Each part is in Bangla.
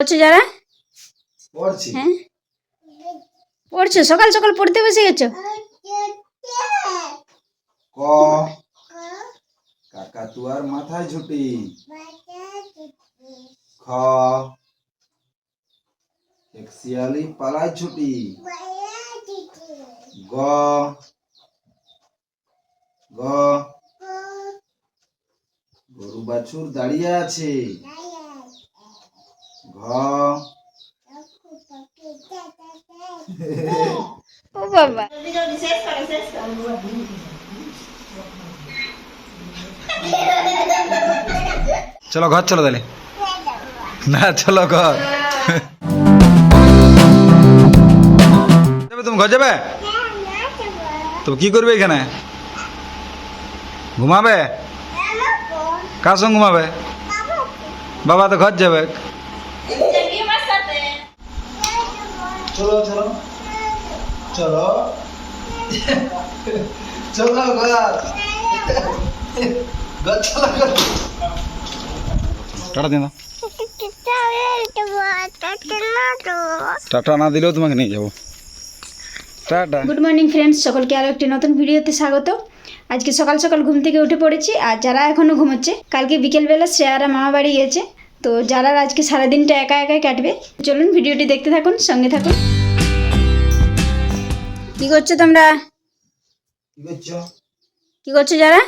পড়ছো যারা? পড়ছি। হ্যাঁ পড়ছো, সকাল সকাল পড়তে বসে গেছো? ক কাকাতুয়ার মাথায় ঝুঁটি। খ এক শিয়ালি পালায় ছুটি। গ গ গরু বাছুর দাঁড়িয়ে আছে। ঘ ও বাবা, চলো ঘর চলো তাহলে। না চলো ঘর যাবে, তুমি ঘর যাবে? তো কি করবে এখানে? ঘুমাবে? কার সঙ্গে ঘুমাবে? বাবা তো ঘর যাবে। চলো চলো চলো চলো ঘর ঘর চলো ঘর। টাটা দিন, টাটা না দিলেও তোমাকে নিয়ে যাবো। টাটা। গুড মর্নিং ফ্রেন্ডস, সকলকে আরও একটি নতুন ভিডিওতে স্বাগত। আজকে সকাল সকাল ঘুম থেকে উঠে পড়েছি, আর যারা এখনও ঘুমোচ্ছে, কালকে বিকেলবেলা শ্রেয়ারা মামা বাড়ি গিয়েছে, তো যারা আজকে সারাদিনটা একা একাই কাটবে। চলুন ভিডিওটি দেখতে থাকুন, সঙ্গে থাকুন। কি করছো তোমরা? কি করছো? কি করছো যারা?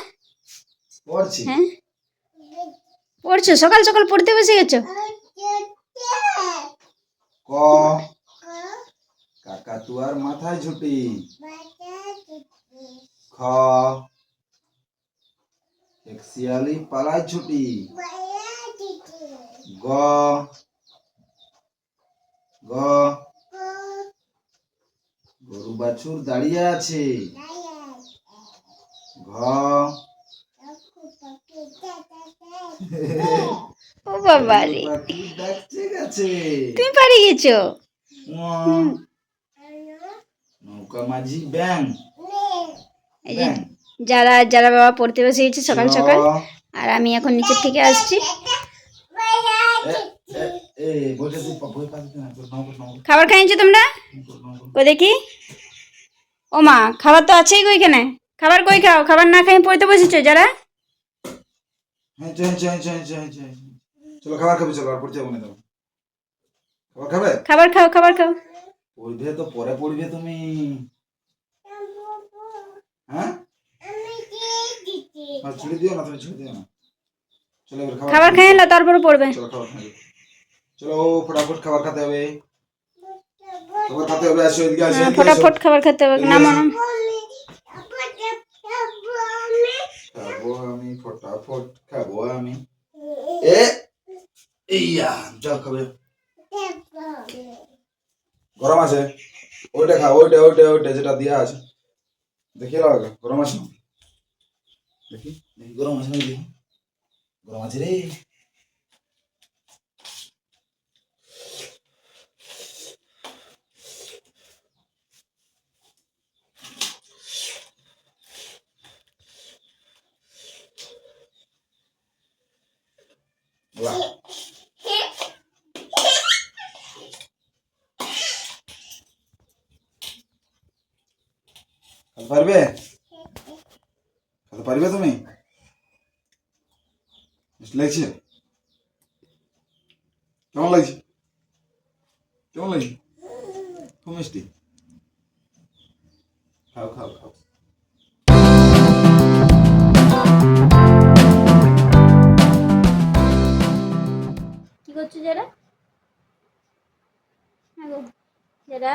পড়ছি। হ্যাঁ পড়ছো, সকাল সকাল পড়তে বসে গেছো? ক কাকাতুয়ার মাথায় ঝুঁটি। খ এক শিয়ালি পালায় ছুটি। গ গ গরু বাছুর দাঁড়িয়ে আছে। ঘ ও বাবা রে, পাখি ডাকছে গেছে। তুমি পারি গেছো। নৌকা মাঝি ব্যাং। এই যে যারা যারা বাবা পড়তে বসে গেছে সকাল সকাল, আর আমি এখন নিচের থেকে আসছি। খাবার খাইছো তোমরা? কই দেখি। ও মা, খাবার তো আছেই গো এখানে। খাবার কই খাও? খাবার না খাই পড়তে বসেছো যারা? চলো খাবার খাবি, চলো আর পড়তে যাবো না। খাবার খাবে? খাবার খাও, খাবার খাও। পড়বে তো পরে পড়বে তুমি। হ্যাঁ ছুটি দিও না, তুমি ছুটি দিও না। চলো এবার খাবার খাই এলো তারপরে পড়বে। চলো খাবার খাবে। চলো ফটাফট খাবার খেতে হবে। খাবার খেতে হবে, আসো এদিকে আসো। ফটাফট খাবার খেতে হবে। নামো নাম। খাবো আমি, ফটাফট খাবো আমি। এ ইয়া যাও খাবে। গরম আছে? ওইটা খাও, ওইটা ওইটা ওইটা যেটা দিয়া আছে। দেখিয়ে দাও আগে, গরম আছে না? দেখি দেখি গরম আছে না, দেখি। গরম আছে রে। বাহ। খেতে পারবে? খেতে পারবে তুমি? মিষ্টি লাগছে? কেমন লাগছে? কেমন লাগছে? খুব মিষ্টি। খাও খাও খাও। কি করছো যারা? হ্যাঁ গো যারা,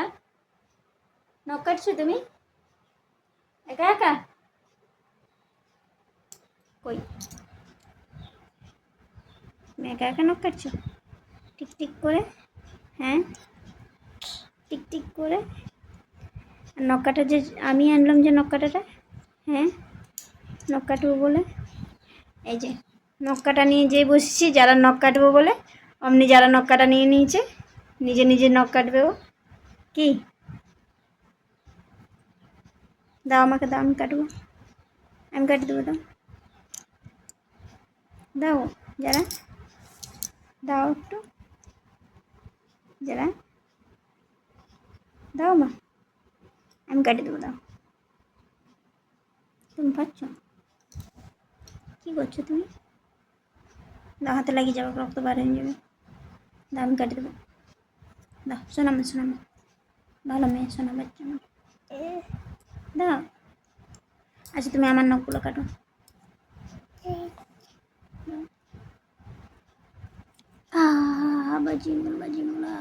নখ কাটছো তুমি একা একা? কই তুমি একা একা নখ কাটছো টিক টিক করে? হ্যাঁ টিক টিক করে। আর নখ কাটা যে আমি আনলাম, যে নখ কাটাটা, হ্যাঁ নখ কাটবো বলে, এই যে নখ কাটা নিয়ে যেই বসেছি, যারা নখ কাটবো বলে অমনি যারা নখ কাটা নিয়ে নিয়েছে, নিজে নিজে নখ কাটবে ও। কি দাও আমাকে, দাও, আমি কাটবো, আমি কাটি দেবো, দাও দাও যারা, দাও একটু। যারা দাও মা, আমি কাটিয়ে দেবো, দাও। তুমি পাচ্ছ? কী করছো তুমি? দাও, হাতে লাগিয়ে যাবে, রক্ত বার হয়ে যাবে। দাও, আমি কাটিয়ে দেবো। দাও, শোনামে শোনামে, ভালো মেয়ে, শোনা বাচ্চা আমার। দাও। আচ্ছা, তুমি আমার নখগুলো কাটো। বাজিমুল বাজিমুলা।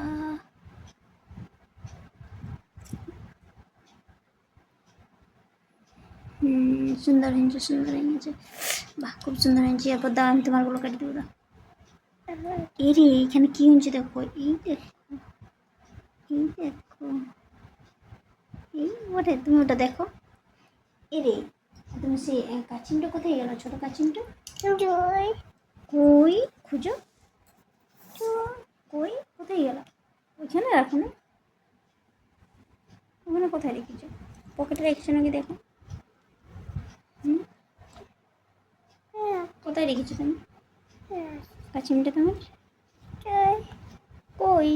সুন্দর হয়েছে, সুন্দর হয়েছে। বাহ, খুব সুন্দর হয়েছে। এরপর দাও, আমি তোমারগুলো কাটি দেবো। দাও। এই রে, এখানে কি হয়েছে দেখো, এই দেখো, এই দেখো, এই ওরে, তুমি ওটা দেখো। এ রে, তুমি সেই কাচিমটা কোথায় গেল? ছোট কাচিমটা কই খুঁজো, কই কোথায় গেল? ওইখানে রাখো না, ওখানে কোথায় রেখেছো? পকেটে রেখেছো নাকি দেখো। কোথায় রেখেছো তুমি কাচিমটা তোমার? কই?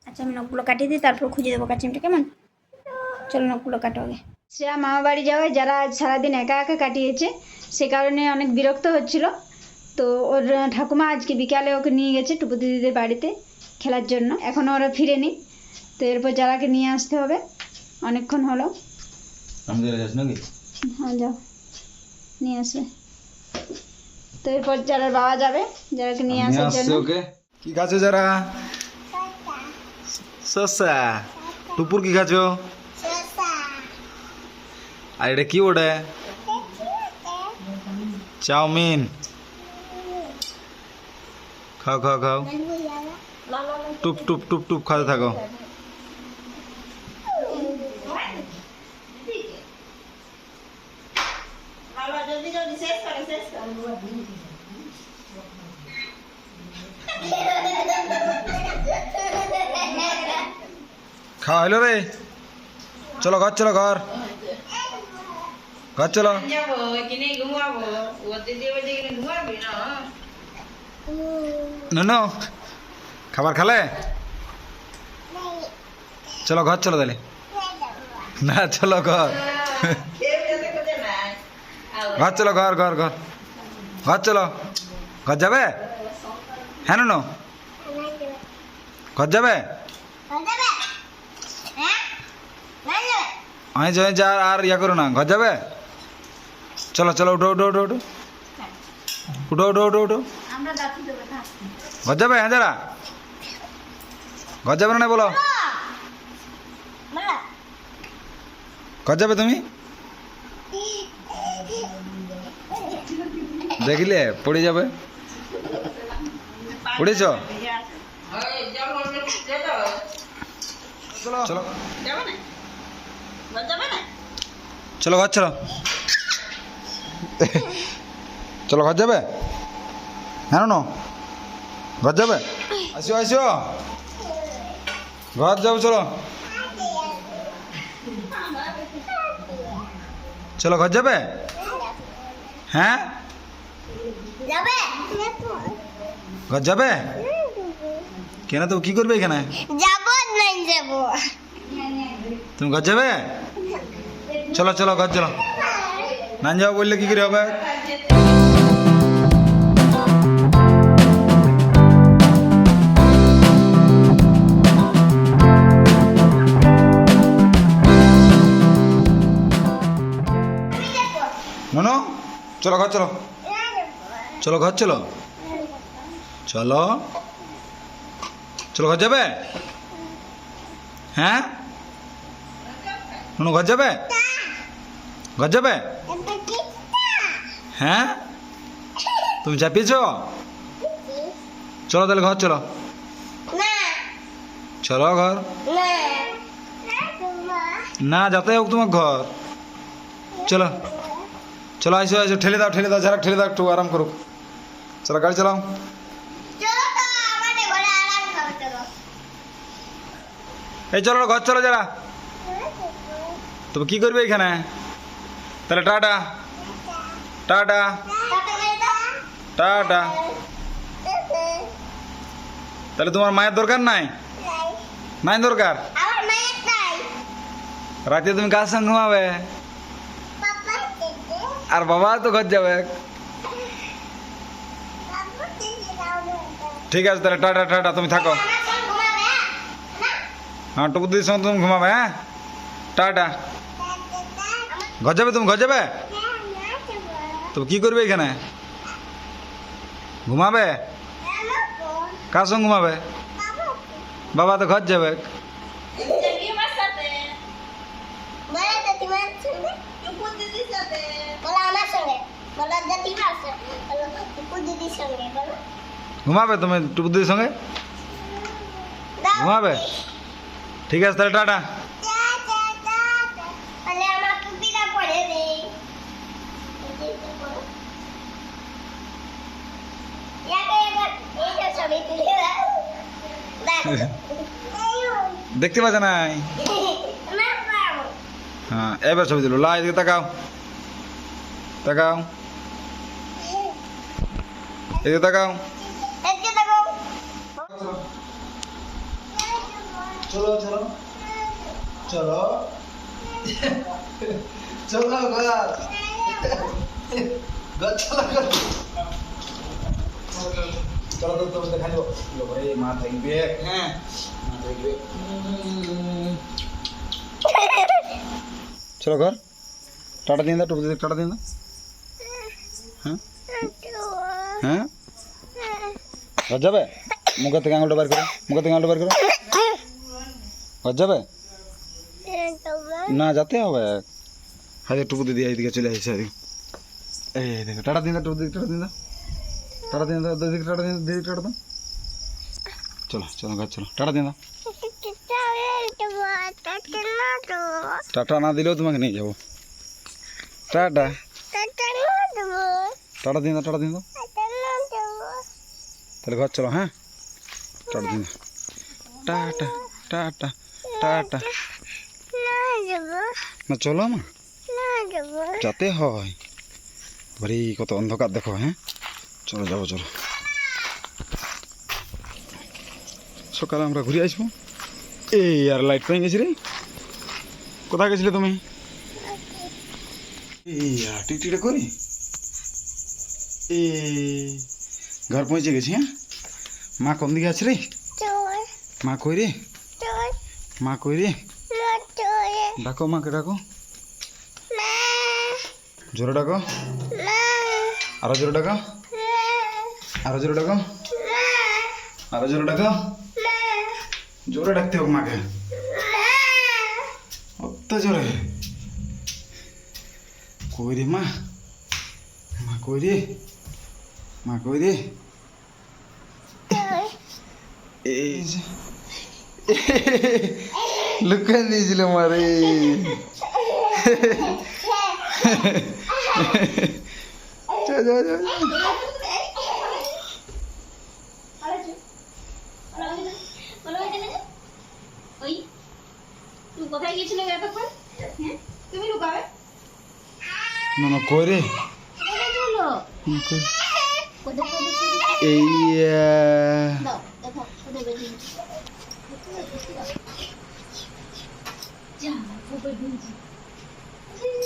আচ্ছা, আমি নখগুলো কাটিয়ে দিই, তারপর খুঁজে দেবো কাচিমটা, কেমন? চলো, নখগুলো কাটো আগে। শ্রেয়া মামা বাড়ি যাওয়ায় যারা আজ সারাদিন একা একা কাটিয়েছে, সে কারণে অনেক বিরক্ত হচ্ছিল। তো ওর ঠাকুমা আজকে বিকালে ওকে নিয়ে গেছে টুপু দিদিদের বাড়িতে খেলার জন্য। এখনও ওরা ফিরেনি, তো এরপর যারাকে নিয়ে আসতে হবে। অনেকক্ষণ হলো। নাকি? হ্যাঁ, যাও নিয়ে আসবে। তো এরপর যারা বাবা যাবে, যারাকে নিয়ে আসার জন্য। ওকে কি খাচ্ছো যারা? শসা। টুপুর কি খাচ্ছো? আর এটা কি ওটা? চাউমিন। খাও খাও খাও, টুপ টুপ টুপ টুপ খাতে থাকো। খাওয়া হলো রে, চলো ঘর, চলো ঘর, ঘর চলো। নো খাবার খালে? চলো ঘর চলো তাহলে। না, চলো ঘর, ঘর চলো, ঘর ঘর ঘর ঘর চলো। ঘর যাবে? হ্যাঁ নো ঘর যাবে? আমি যা আর ইয়া করো না, ঘর যাবে? চলো চলো, উঠো উঠো উঠো উঠো উঠো উঠো উঠো উঠো। ঘর যাবে? হ্যাঁ যারা ঘর যাবে না বলো, ঘর যাবে তুমি? দেখিলে পড়ে যাবে, পড়েছ? চলো চলো চলো ঘর চলো, চলো ঘর যাবে? হ্যাঁ নো ঘর যাবে? আসো আসো, ঘর যাবো, চলো চলো ঘর যাবে? হ্যাঁ ঘর যাবে? কেন, তো কি করবে এখানে? তুমি ঘর যাবে? চলো চলো ঘর চলো। না যাবো বললে কি করে হবে? নো চলো ঘর চলো, চলো ঘর চলো, চলো চলো ঘর যাবে? হ্যাঁ নো ঘর যাবে? ঘর যাবে? হ্যাঁ তুমি চাপিয়েছ? চলো তাহলে ঘর চলো, চলো ঘর। না, যাতে হোক তোমার ঘর, চলো চলো, আসো আসো, ঠেলে দাও ঠেলে দাও, যারা ঠেলে দাও, একটু আরাম করুক। চলো গাড়ি চালাও। এই চলো ঘর চলো যারা। তবে কি করবে এখানে? তাহলে টাটা টাটা টাটা তাহলে তোমার মায়ের দরকার নাই? নাই দরকার? রাতে তুমি কার সঙ্গে ঘুমাবে? আর বাবা তো ঘর যাবে। ঠিক আছে তাহলে টাটা টাটা, তুমি থাকো। হ্যাঁ টুকু দিদির সঙ্গে তুমি ঘুমাবে। হ্যাঁ টাটা। ঘর যাবে তুমি? ঘর যাবে তো কি করবে এখানে? ঘুমাবে? কার সঙ্গে ঘুমাবে? বাবা তো ঘর যাবে। ঘুমাবে তুমি টুকু দিদির সঙ্গে? ঘুমাবে? ঠিক আছে তাহলে টাটা। দেখতে পাচ্ছে নাই? হ্যাঁ এবার ছবি দিল। লা এদিকে তাকাও, তাকাও, এদিকে তাকাও। চলো চলো চলো চলো ঘর ঘর চলো ঘর। চলো তো তোমাদের খাইব এই মা থাকবে। হ্যাঁ মা থাকবে। চলো ঘর। টাটা দিন দাও, টুকু দিদি টাটা দিন দাও। হ্যাঁ হ্যাঁ ঘর যাবে? মুখের থেকে আঙুলটা বার করো, মুখের থেকে আঙুলটা বার করো। ঘর যাবে না? যেতে হবে। হাজার টুকু দিদি এইদিকে চলে আসছে। এই দেখো টাটা দিন দাও, টুকু দিদি টাটা দিন দাও, টাটা দিন দাও, দিদি টাটা দিন, দিদি টাটা দাও। চলো চলো ঘর চলো, টাটা দিন দাও। টাটা না দিলেও তোমাকে নিয়ে যাবো। টাটা টাটা দিন দাও, টাটা দিন দাও। তাহলে ঘর চলো। হ্যাঁ টাটা দিন দাও। Tata tata tata. না চলো মা, যেতে হয়। বাড়ি কত অন্ধকার দেখো। হ্যাঁ চলো যাবো চলো। সকালে আমরা ঘুরে আসবো। এই আর লাইট পেয়ে গেছি রে। কোথায় গেছিলে তুমি? এই আর টিকটিকটা করি। এই ঘর পৌঁছে গেছি। হ্যাঁ মা কোন দিকে আছে রে? মা কই রে? মা কই রে? ডাকো মাকে, ডাকো জোরে ডাকো। আরো জোরে ডাকো, আরো জোরে ডাকো, আরো জোরে ডাকো। জোরে ডাকতে হোক মাকে, অত জোরে। কই রে মা? মা কই রে? মা কই রে? এই যে লুকান দিয়েছিল মারে। কোথায় গেছিলে এতক্ষণ? তুমি লুকাবে না না কই রে? এই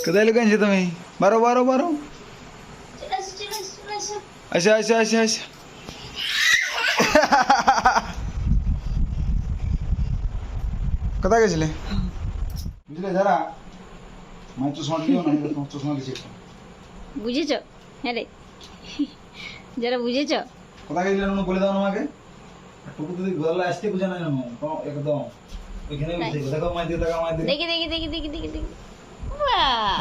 কোথায় লুকাইছো তুমি? বারো বারো বারো। আচ্ছা আচ্ছা আচ্ছা আচ্ছা। কোথায় গেছিলে? বুঝলে যারা মায়ের চশমা দিও না, তোমার চশমা দিচ্ছে। বুঝেছ? হ্যাঁ রে যারা বুঝেছ। কোথায় গেছিলে নুনু বলে দাও না আমাকে। টুকু দিদি ঘরে আসতে বুঝে না নুনু একদম ওইখানে বসে দেখো মাই দিয়ে, দেখো মাই দিয়ে। দেখি দেখি দেখি দেখি দেখি দেখি। বাহ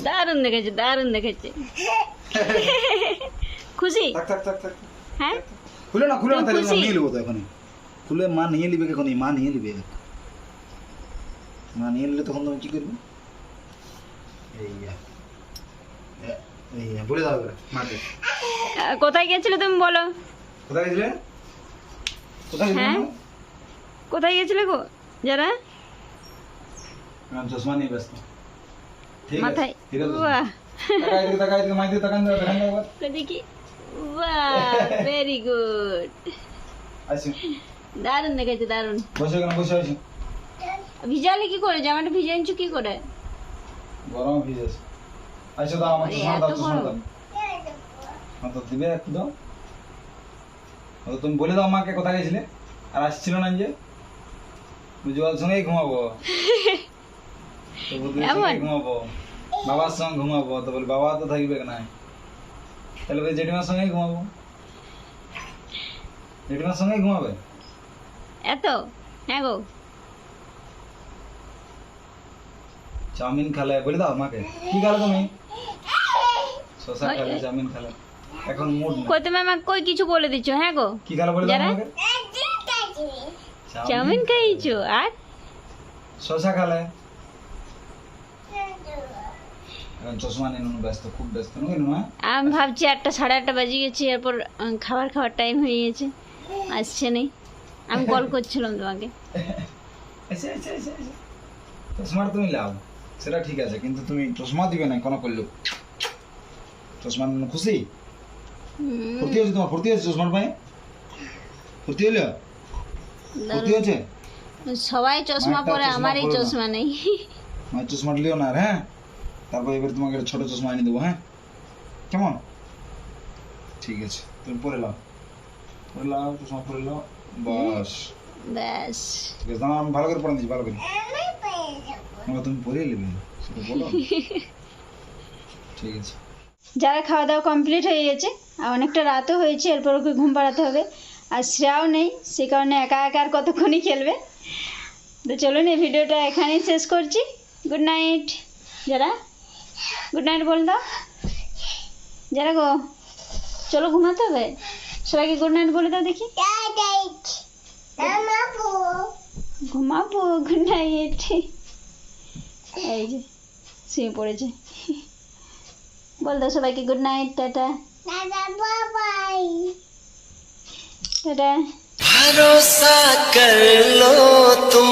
দারুণ দেখেছে, দারুণ দেখেছে। খুশি? থাক থাক থাক থাক। হ্যাঁ খুলে না, খুলে না, তাহলে খুশি? নিয়ে নেবো তো এখনই। খুলে মা নিয়ে নিবে এখনই, মা নিয়ে নিবে। মা নিয়ে নিলে তখন তুমি কি করবে? এই বলে দাও মাকে। কোথায় গেছিলে তুমি বলো? কোথায় গেছিলে? কোথায় গেছিলে? হ্যাঁ কোথায় গেছিলে গো যারা? চশমা নিয়ে ব্যস্ত। ঠিক আছে মাথায় ঠিক আছে। বাহ তাকাই দিকে, তাকাই দিকে, মাই দিয়ে তাকান দাও, তাকান দাও। দেখি। বাহ ভেরি গুড। আসো দারুণ দেখেছে, দারুণ। বসে কেন বসে আসো ভিজালে কি করে? জামাটা ভিজে আনছো কি করে? গরম ভিজেছে আসো দাও আমার চশমা দাও এত চশমা দাও গরম। হ্যাঁ তো দিবে একটু দাও তো তুমি বলে দাও মাকে কোথায় গেছিলে আর আসছিল না যে উজ্জ্বল সঙ্গেই ঘুমাবো তো বুদ্ধি সঙ্গেই ঘুমাবো বাবার সঙ্গে ঘুমাবো তো বলি বাবা তো থাকবে না তাহলে বলি জেঠিমার সঙ্গেই ঘুমাবো জেঠিমার সঙ্গেই ঘুমাবে এত? হ্যাঁ গো। চাউমিন খালে বলে দাও মাকে কি খালে তুমি শসা খালে চাউমিন খালে এখন মুড না কই তুমি আমাকে কই কিছু বলে দিচ্ছ? হ্যাঁ গো, কি খালে বলে দাও যারা? মাকে চাউমিন খাইছো আর শসা খালে এখন চশমা নিয়ে নুন ব্যস্ত খুব ব্যস্ত নয় নুন আমি ভাবছি 8টা 8:30 বাজে গেছে, এরপর খাবার টাইম হয়ে গেছে, আসছে নেই। আমি কল করছিলাম তোমাকে। আচ্ছা আচ্ছা আচ্ছা চশমা তুমি লাও সেটা ঠিক আছে কিন্তু তুমি চশমা দিবে না কোনো করলেও চশমা নিয়ে খুশি ফুর্তি হয়েছে তোমার ফুর্তি হয়েছে চশমার পায়ে ফুর্তি হইলো ফুর্তি হয়েছে সবাই চশমা একটা পরে, চশমা আমারই পরে না। চশমা নেই। আমার চশমা লিও না আর, হ্যাঁ তারপর এবার তোমাকে একটা ছোট চশমা এনে দেবো হ্যাঁ কেমন ঠিক আছে তুমি পরে লাও চশমা পরে লাও বাস ব্যাস। ঠিক আছে দাঁড়াও, আমি ভালো করে পড়ে দিচ্ছি ভালো করে তুমি পরে নেবে সেটা বলো ঠিক আছে যারা খাওয়া দাওয়া কমপ্লিট হয়ে গেছে আর অনেকটা রাতও হয়েছে, এরপর ওকে ঘুম পাড়াতে হবে। আর শ্রেয়াও নেই, সে কারণে একা একা আর কতক্ষণই খেলবে। তো চলুন এই ভিডিওটা এখানেই শেষ করছি। গুড নাইট যারা, গুড নাইট বল দাও যারা গো, চলো ঘুমাতে হবে। সবাইকে গুড নাইট বলে দাও দেখি। ঘুমাবো, গুড নাইট। এই যে শুয়ে পড়েছে। বল দাও সবাইকে গুড নাইট, টাটা টাটা। भरोसा कर लो तुम